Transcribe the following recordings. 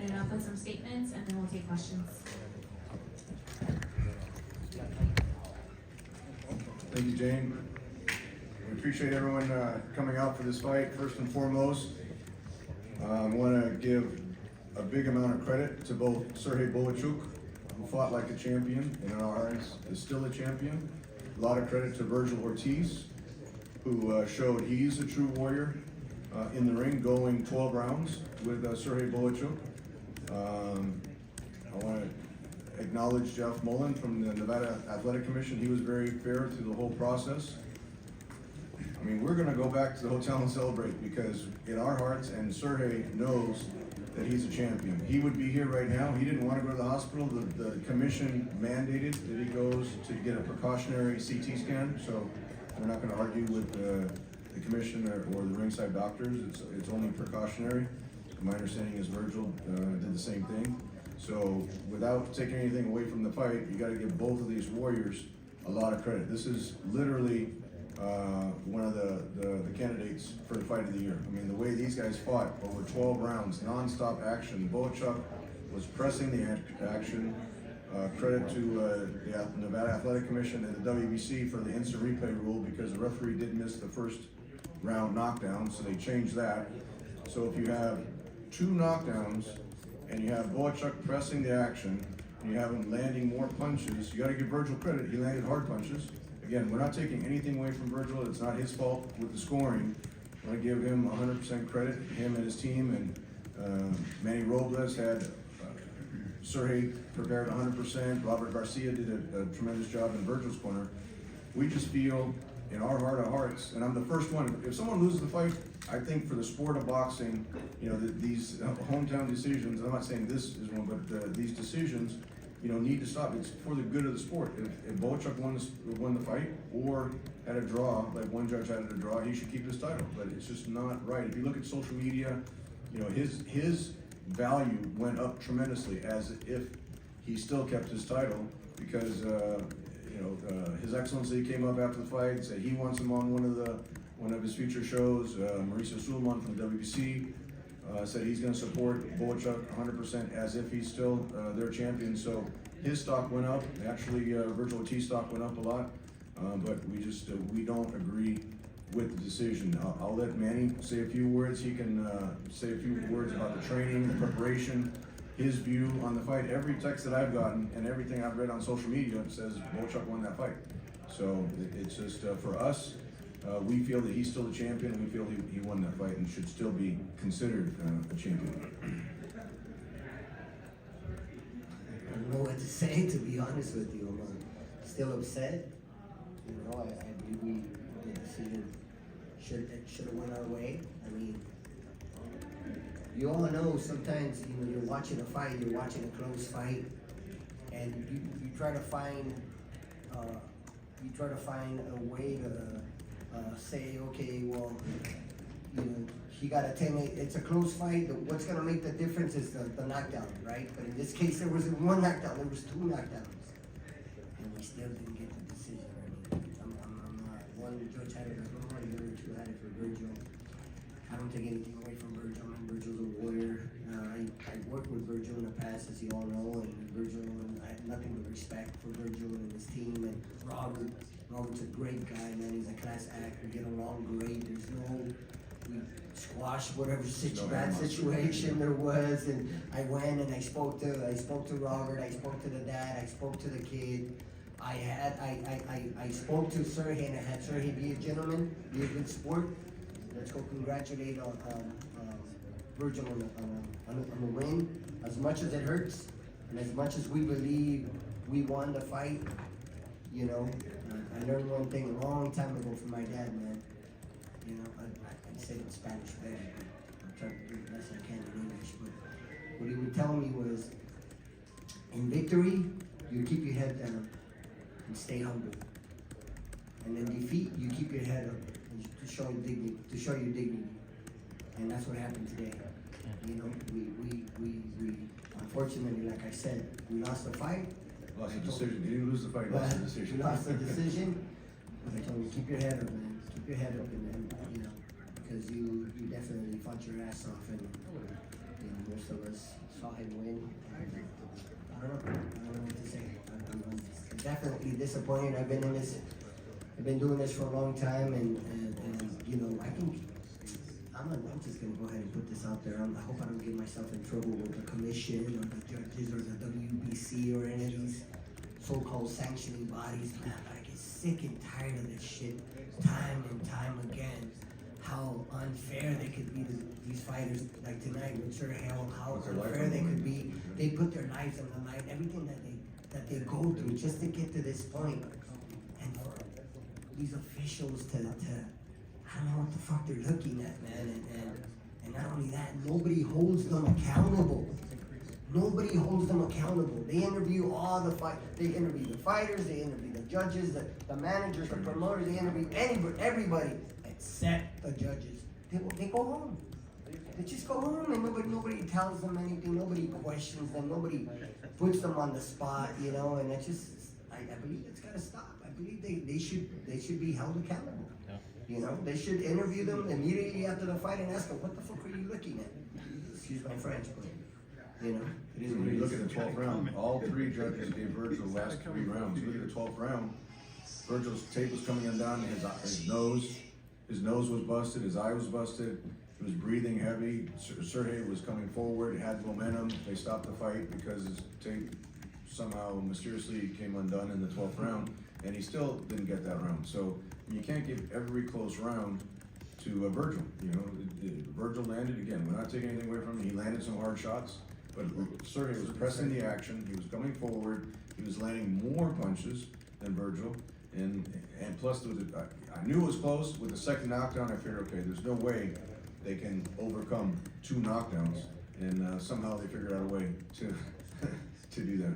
it up with some statements, and then we'll take questions. Thank you, Jane. We appreciate everyone coming out for this fight. First and foremost, I want to give a big amount of credit to both Serhii Bohachuk, who fought like a champion and in our eyes is still a champion. A lot of credit to Vergil Ortiz, who showed he's a true warrior in the ring, going 12 rounds with Serhii Bohachuk. I want to acknowledge Jeff Mullen from the Nevada Athletic Commission. He was very fair through the whole process. I mean, we're going to go back to the hotel and celebrate because in our hearts, and Serhii knows that he's a champion. He would be here right now. He didn't want to go to the hospital. The commission mandated that he goes to get a precautionary CT scan, so we're not going to argue with the commission or the ringside doctors. It's only precautionary. My understanding is Vergil did the same thing. So without taking anything away from the fight, you got to give both of these warriors a lot of credit. This is literally one of the candidates for the fight of the year. I mean, the way these guys fought over 12 rounds, non-stop action. Bohachuk was pressing the action. Credit to the Nevada Athletic Commission and the WBC for the instant replay rule because the referee did miss the first round knockdown, so they changed that. So if you have 2 knockdowns and you have Bohachuk pressing the action and you have him landing more punches, you got to give Vergil credit. He landed hard punches. Again, we're not taking anything away from Vergil. It's not his fault with the scoring. I want to give him 100% credit, him and his team. And Manny Robles had Serhii prepared 100%. Robert Garcia did a tremendous job in Vergil's corner. We just feel in our heart of hearts, and I'm the first one, if someone loses the fight, I think for the sport of boxing, you know, these hometown decisions, I'm not saying this is one, but these decisions, you know, need to stop. It's for the good of the sport. If Bohachuk won the fight or had a draw, like one judge had a draw, he should keep his title. But it's just not right. If you look at social media, you know, his value went up tremendously as if he still kept his title because you know, His Excellency came up after the fight, said he wants him on one of his future shows. Mauricio Sulman from the WBC said he's going to support Bohachuk 100% as if he's still their champion. So his stock went up. Actually, Vergil Ortiz stock went up a lot, but we don't agree with the decision. I'll let Manny say a few words. He can say a few words about the training, the preparation, his view on the fight. Every text that I've gotten and everything I've read on social media says Bohachuk won that fight. So it's just for us, we feel that he's still the champion, and we feel he won that fight and should still be considered a champion. I don't know what to say, to be honest with you. I'm still upset. You know, I believe the decision should have went our way. I mean, you all know sometimes, you know, you're watching a fight, you're watching a close fight, and you try to find a way to say, okay, well, you know, he got a 10-8, it's a close fight. What's going to make the difference is the knockdown, right? But in this case, there wasn't one knockdown, there was 2 knockdowns. And we still didn't get the decision. I mean, one judge had it for Robles, the other 2 had it for Vergil. I don't take anything away from Vergil. I mean, Vergil's a warrior. I worked with Vergil in the past, as you all know, and Vergil, and I have nothing but respect for Vergil and his team. And Robert's a great guy, man. He's a class act. We get along great. We squashed whatever bad situation there was, and I went and I spoke to Robert, I spoke to the dad, I spoke to the kid. I spoke to Serhii, and I had Serhii be a gentleman, be a good sport. Let's go congratulate Vergil on the win. As much as it hurts, and as much as we believe we won the fight, you know, I learned one thing a long time ago from my dad, man. You know, I say it in Spanish better, but I'll try to do the best I can in English. But what he would tell me was, in victory, you keep your head down and stay humble. And in defeat, you keep your head up to show your dignity. And that's what happened today. You know, we unfortunately, like I said, we lost the fight. Lost the decision. You didn't lose the fight, lost the decision. We lost the decision. But I told you, keep your head up, man. Keep your head up, and you know, because you definitely fought your ass off, and you know, most of us saw him win. I don't know what to say. I'm definitely disappointed. I've been doing this for a long time, and you know, I'm just gonna go ahead and put this out there. I hope I don't get myself in trouble with the commission or the judges or the WBC or any of these so-called sanctioning bodies. Man, I get sick and tired of this shit time and time again. How unfair they could be to these fighters, like tonight with Serhii, how unfair they could be. They put their lives on the line, everything that they go through just to get to this point. And for these officials to I don't know what the fuck they're looking at, man. And not only that, nobody holds them accountable. Nobody holds them accountable. They interview all the they interview the fighters, they interview the judges, the managers, the promoters, they interview everybody except the judges. They go home. They just go home, and nobody tells them anything, nobody questions them, nobody puts them on the spot, you know, and it's just, I believe it's gotta stop. I believe they should be held accountable. You know, they should interview them immediately after the fight and ask them, what the fuck are you looking at? Excuse my French, but, you know, it is When you look at the 12th round, all three judges gave Vergil the last 3 rounds. You look at the 12th round, Vergil's tape was coming undone, his nose was busted, his eye was busted, he was breathing heavy. Serhii was coming forward, had momentum. They stopped the fight because his tape somehow mysteriously came undone in the 12th round, and he still didn't get that round. So you can't give every close round to Vergil. You know, Vergil landed again. We're not taking anything away from him. He landed some hard shots, but Serhii was pressing the action. He was coming forward. He was landing more punches than Vergil, and plus I knew it was close. With the second knockdown, I figured, okay, there's no way they can overcome 2 knockdowns, and somehow they figured out a way to do that.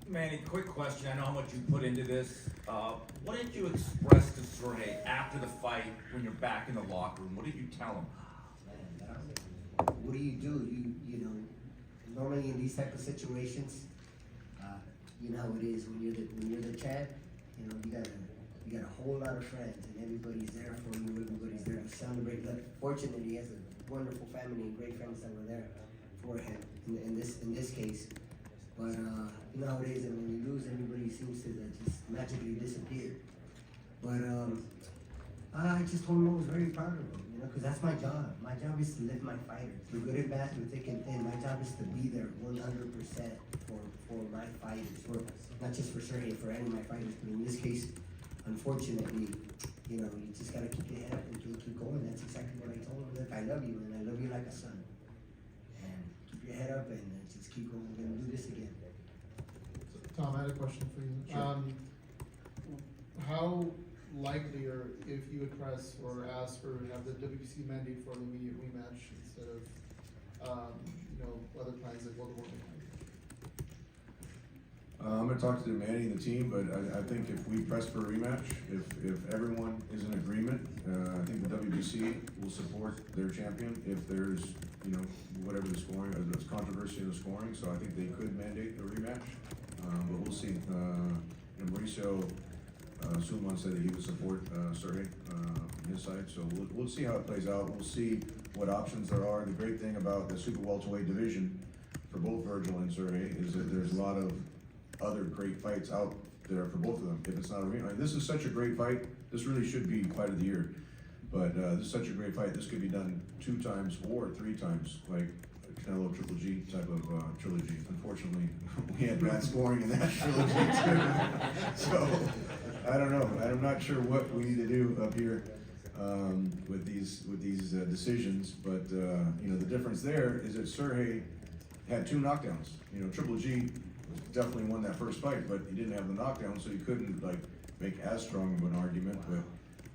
Manny, quick question. I know how much you put into this. What did you express to Serhii after the fight when you're back in the locker room? What did you tell him? What do? You know, normally in these type of situations, you know how it is when you're the champ. You know, you got a whole lot of friends, and everybody's there for you. Everybody's there to celebrate. But fortunately, he has a wonderful family and great friends that were there for him in this case. But you know how it is, and when you lose, everybody seems to just magically disappear. But I just told him I was very proud of him, you know, because that's my job. My job is to lift my fighters, through good and bad, through thick and thin. My job is to be there 100% for my fighters, for not just for Serhii, for any of my fighters. But in this case, unfortunately, you know, you just gotta keep your head up and keep going. That's exactly what I told him. Look, I love you, and I love you like a son. And keep your head up and just keep going. We're gonna do this again. Tom, I had a question for you. Sure. How likely, or if you would press or ask or have the WBC mandate for an immediate rematch instead of, you know, other plans like World War I? I'm going to talk to Manny and the team, but I think if we press for a rematch, if everyone is in agreement, I think the WBC will support their champion if there's, you know, whatever the scoring, or there's controversy in the scoring, so I think they could mandate a rematch, but we'll see. Mauricio Sulman said that he would support Serhii on his side, so we'll see how it plays out. We'll see what options there are. The great thing about the super welterweight division for both Vergil and Serhii is that there's a lot of other great fights out there for both of them. If it's not a rematch, this is such a great fight. This really should be fight of the year. But this is such a great fight. This could be done 2 times or 3 times, like Canelo Triple G type of trilogy. Unfortunately, we had bad scoring in that trilogy too. So I don't know. I'm not sure what we need to do up here with these decisions. But you know, the difference there is that Serhii had 2 knockdowns. You know, Triple G definitely won that first fight, but he didn't have the knockdown, so he couldn't like make as strong of an argument. But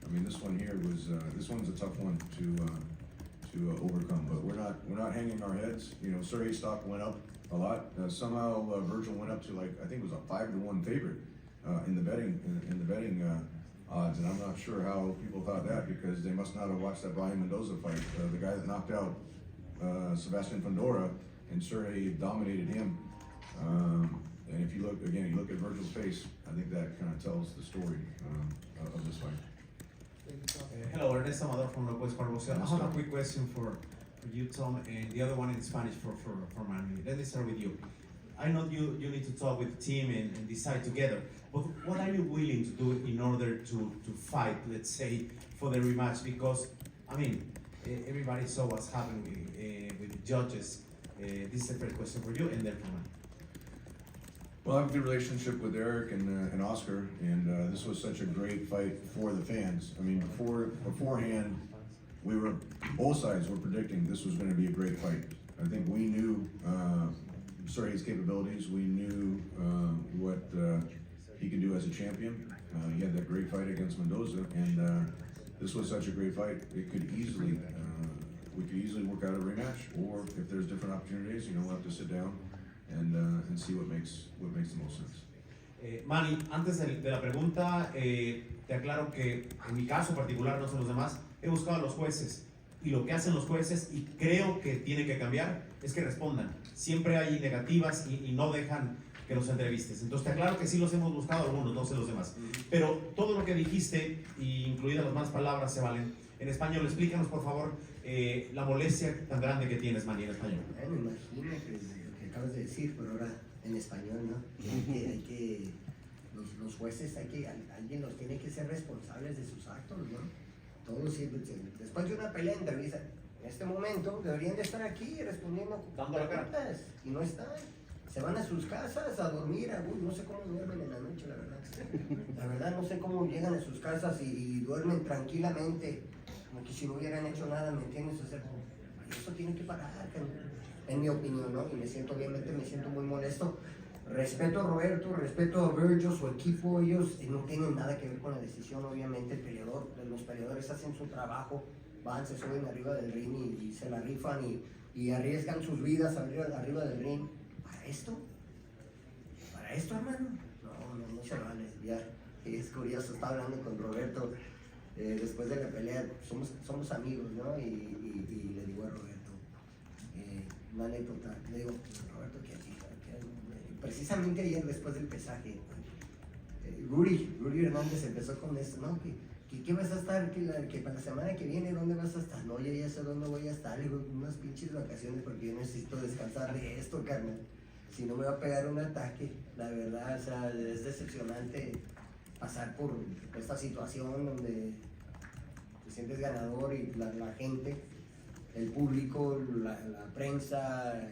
I mean, this one here was this one's a tough one to overcome. But we're not hanging our heads. You know, Serhii stock went up a lot. Somehow Vergil went up to, like, I think it was a 5-1 favorite in the betting odds, and I'm not sure how people thought that, because they must not have watched that Brian Mendoza fight. The guy that knocked out Sebastian Fundora, and Serhii dominated him. And if you look at Vergil's face, I think that kind of tells the story of this fight. Hello, Ernesto Amador from Robles. I have a quick question for for you, Tom, and the other one in Spanish for Manny. Let me start with you. I know you need to talk with the team and decide together, but what are you willing to do in order to fight, let's say, for the rematch? Because, I mean, everybody saw what's happened with the judges. This is a first question for you, and then for Manny. Well, I have a good relationship with Eric and Oscar, and this was such a great fight for the fans. I mean, beforehand, both sides were predicting this was going to be a great fight. I think we knew Serhii's capabilities. We knew what he could do as a champion. He had that great fight against Mendoza, and this was such a great fight. It could easily, we could easily work out a rematch, or if there's different opportunities, we'll have to sit down and see what makes the most sense. Manny, antes de la pregunta, te aclaro que en mi caso particular, no sé los demás, he buscado a los jueces y lo que hacen los jueces, y creo que tiene que cambiar, es que respondan. Siempre hay negativas y no dejan que los entrevistes. Entonces te aclaro que sí los hemos buscado algunos, no sé los demás. Pero todo lo que dijiste, incluidas las malas palabras, se valen. En español, explícanos por favor la molestia tan grande que tienes, Manny, en español. Bueno, imagínate lo que acabas de decir, pero ahora en español, ¿no? Los jueces, alguien los tiene que ser responsables de sus actos, ¿no? Todos siempre, después de una pelea, entrevista, en este momento deberían de estar aquí respondiendo dando la cara, y no están. Se van a sus casas a dormir, no sé cómo duermen en la noche, la verdad. La verdad no sé cómo llegan a sus casas y duermen tranquilamente, como que si no hubieran hecho nada, ¿me entiendes? O sea, eso tiene que parar, en mi opinión, ¿no? Y obviamente me siento muy molesto. Respeto a Roberto, respeto a Vergil, su equipo, ellos no tienen nada que ver con la decisión, obviamente los peleadores hacen su trabajo, van, se suben arriba del ring y se la rifan y arriesgan sus vidas arriba del ring. ¿Para esto, hermano? No se vale, ya, es curioso, estaba hablando con Roberto después de la pelea, somos amigos, ¿no? Y le digo a Roberto, una anécdota, le digo, Roberto, que precisamente ayer después del pesaje, Rudy Hernández empezó con esto, ¿no? ¿Qué vas a estar? Que para la semana que viene, ¿dónde vas a estar? No, ya sé dónde voy a estar, digo, unas pinches vacaciones porque yo necesito descansar de esto, carnal. Si no me va a pegar un ataque, la verdad, o sea, es decepcionante pasar por esta situación donde te sientes ganador y la gente, el público, la prensa,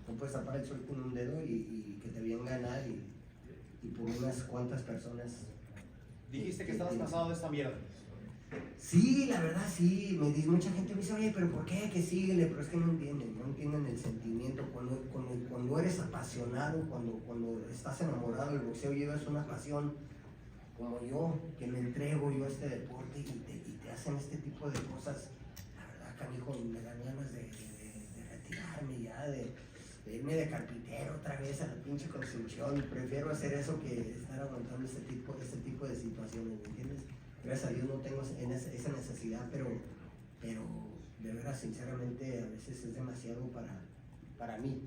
no puedes tapar el sol con un dedo y que te vean ganar y por unas cuantas personas. Dijiste que estabas cansado de esta mierda. Sí, la verdad sí, mucha gente me dice, oye, pero ¿por qué? Que síguele, pero es que no entienden el sentimiento, cuando eres apasionado, cuando estás enamorado del boxeo, llevas una pasión como yo, que me entrego yo a este deporte y te hacen este tipo de cosas, la verdad, canijo, me dan ganas de retirarme ya, de irme de carpintero otra vez a la pinche construcción, prefiero hacer eso que estar aguantando este tipo de situaciones, ¿me entiendes? Gracias a Dios no tengo esa necesidad, pero de verdad, sinceramente, a veces es demasiado para mí.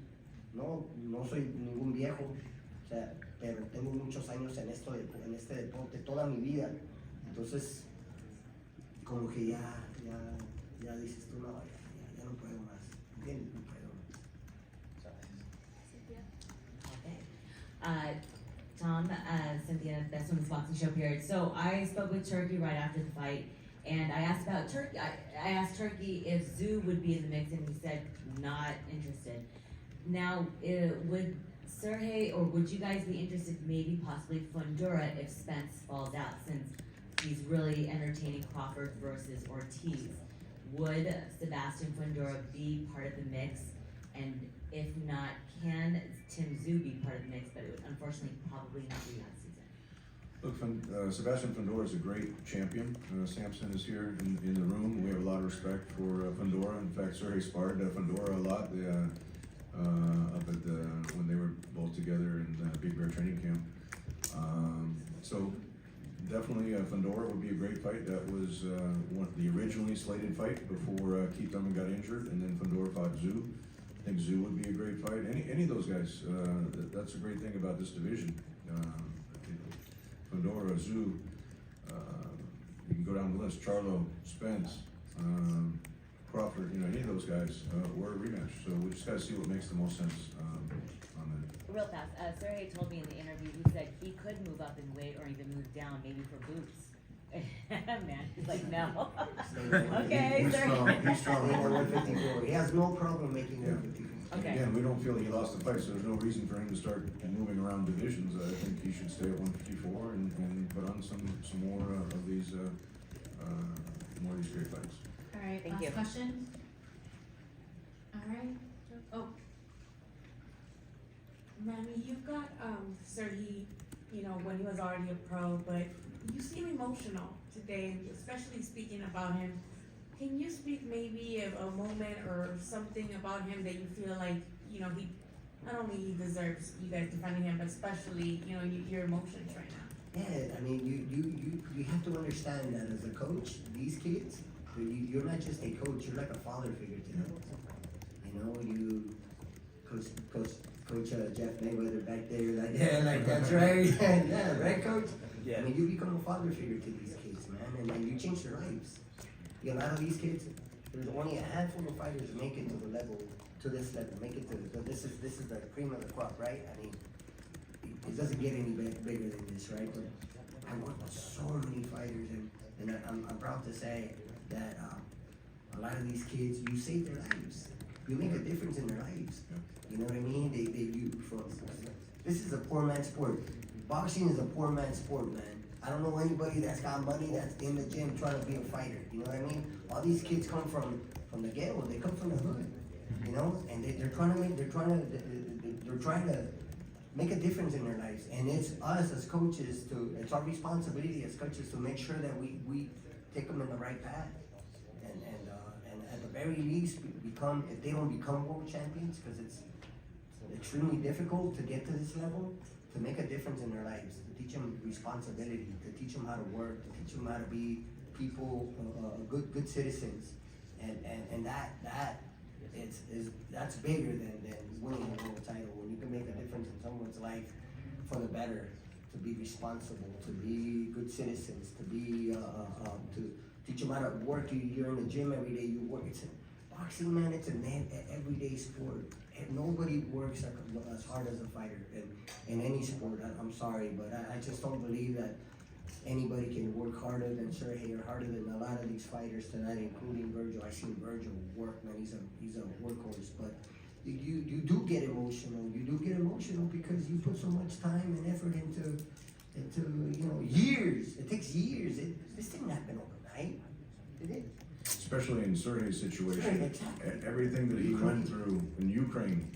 No soy ningún viejo, o sea, pero tengo muchos años en este deporte, toda mi vida. Entonces, como que ya dices tú, no, ya no puedo más, ¿entiendes? No puedo más. Okay. Tom, Cynthia, that's when the boxing show period. So I spoke with Turkey right after the fight, and I asked about Turkey. I asked Turkey if Zoo would be in the mix, and he said not interested. Now, would Serhii, or would you guys be interested, maybe possibly Fundora, if Spence falls out, since he's really entertaining Crawford versus Ortiz? Would Sebastian Fundora be part of the mix? And if not, can Tim Tszyu be part of the mix? But it would unfortunately probably not be that season. Look, Sebastian Fundora is a great champion. Samson is here in the room. We have a lot of respect for Fundora. In fact, Serhii sparred Fundora a lot up at when they were both together in Big Bear training camp. So definitely Fundora would be a great fight. That was the originally slated fight before Keith Thurman got injured, and then Fundora fought Tszyu. I think Tszyu would be a great fight. Any of those guys, that's a great thing about this division. Fundora, Tszyu, you can go down the list, Charlo, Spence, Crawford, you know, any of those guys, or a rematch. So we just gotta see what makes the most sense, on that. Real fast, Serhii told me in the interview, he said he could move up in weight or even move down, maybe for boots. Man, he's like, no. Okay, He's strong, Serhii. he's strong. Stay at 154. He has no problem making 154. Okay. Again, we don't feel he lost the fight, so there's no reason for him to start moving around divisions. I think he should stay at 154 and put on some more of these, more of these great fights. All right, Thank last you. question. All right, oh, Manny, you've got Serhii, you know, when he was already a pro, but you seem emotional today, especially speaking about him. Can you speak maybe of a moment or something about him that you feel like, you know, he, not only he deserves you guys defending him, but especially, you know, your emotions right now? Yeah, I mean, you have to understand that as a coach, these kids, you're not just a coach, you're like a father figure to them. You know, Coach Jeff Mayweather back there, like, yeah, like, that's right. Yeah, right, Coach? Yeah. I mean, you become a father figure to these kids, man, and you change their lives. You know, a lot of these kids, there's only a handful of fighters that make it to the level, to this level, make it to, this is the cream of the crop, right? I mean, it doesn't get any bigger than this, right? But I work with so many fighters, and I'm proud to say that a lot of these kids, you save their lives. You make a difference in their lives. You know what I mean? This is a poor man's sport. Boxing is a poor man's sport, man. I don't know anybody that's got money that's in the gym trying to be a fighter. You know what I mean? All these kids come from the ghetto. They come from the hood. You know, and they're trying to make a difference in their lives. And it's us as coaches it's our responsibility as coaches to make sure that we take them in the right path. And at the very least, if they don't become world champions, because it's extremely difficult to get to this level, to make a difference in their lives, to teach them responsibility, to teach them how to work, to teach them how to be people, good citizens, and that's bigger than winning a world title. When you can make a difference in someone's life for the better, to be responsible, to be good citizens, to be to teach them how to work. You're in the gym every day. You work. Boxing, man, it's an everyday sport. And nobody works as hard as a fighter in any sport. I'm sorry, but I just don't believe that anybody can work harder than Serhii or harder than a lot of these fighters tonight, including Vergil. I seen Vergil work, man. He's a workhorse, but you do get emotional. You do get emotional because you put so much time and effort into you know, years. It takes years. This didn't happen overnight, did it? Especially in Serhii's situation, Exactly. everything that he went through in Ukraine,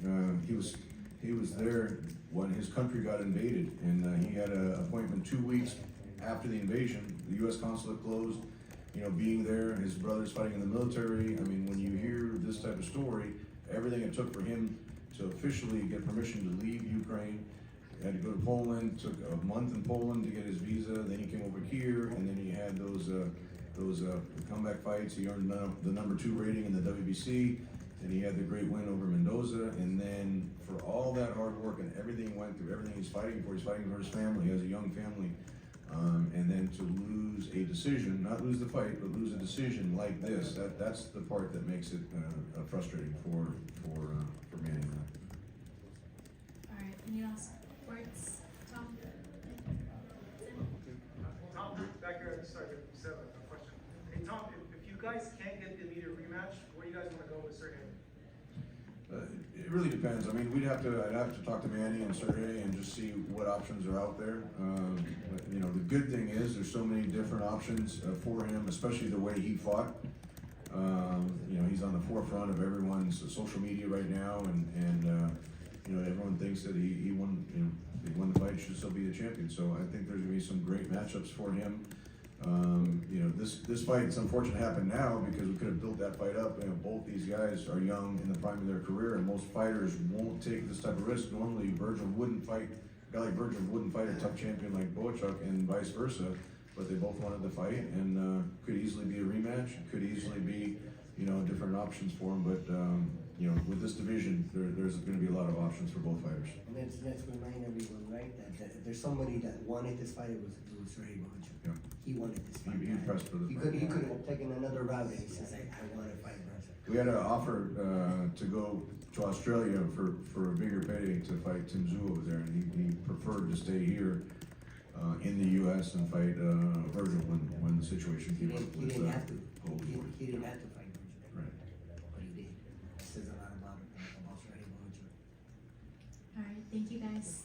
he was there when his country got invaded, and he had an appointment 2 weeks after the invasion. The U.S. consulate closed. You know, being there, his brother's fighting in the military. I mean, when you hear this type of story, everything it took for him to officially get permission to leave Ukraine. He had to go to Poland. Took a month in Poland to get his visa. Then he came over here, and then he had those comeback fights. He earned the number 2 rating in the WBC, and he had the great win over Mendoza. And then for all that hard work and everything he went through, everything he's fighting for his family. He has a young family, and then to lose a decision, not lose the fight, but lose a decision like this. That's the part that makes it frustrating for Manny. all right, any last words, Tom? Tom, back here, sorry, just have a question. Hey, Tom, if you guys can't get the immediate rematch, where do you guys want to go with Serhii? It really depends. I mean, I'd have to talk to Manny and Serhii and just see what options are out there. But, you know, the good thing is there's so many different options for him, especially the way he fought. You know, he's on the forefront of everyone's social media right now, and you know, everyone thinks that he won. You know, he won the fight, should still be the champion. So I think there's gonna be some great matchups for him. You know, this fight, it's unfortunate happened now because we could have built that fight up. You know, both these guys are young in the prime of their career, and most fighters won't take this type of risk. Normally, a guy like Vergil wouldn't fight a tough champion like Bohachuk, and vice versa. But they both wanted to fight, and could easily be a rematch. Could easily be, you know, different options for him. But you know, with this division, there's going to be a lot of options for both fighters. And let's remind everyone, right, that if there's somebody that wanted this fight, it was Serhii Bohachuk. Yeah. he wanted this fight. He pressed for the He fight. could have taken another route and he says, I want to fight Vergil. We had an offer to go to Australia for a bigger payday to fight Tim Tszyu over there, and he preferred to stay here in the U.S. and fight Vergil when the situation He came up. didn't, he didn't have to. Gold Board. He didn't have to fight Vergil. Right. But he did. Says a lot about Serhii Bohachuk. Alright, thank you guys.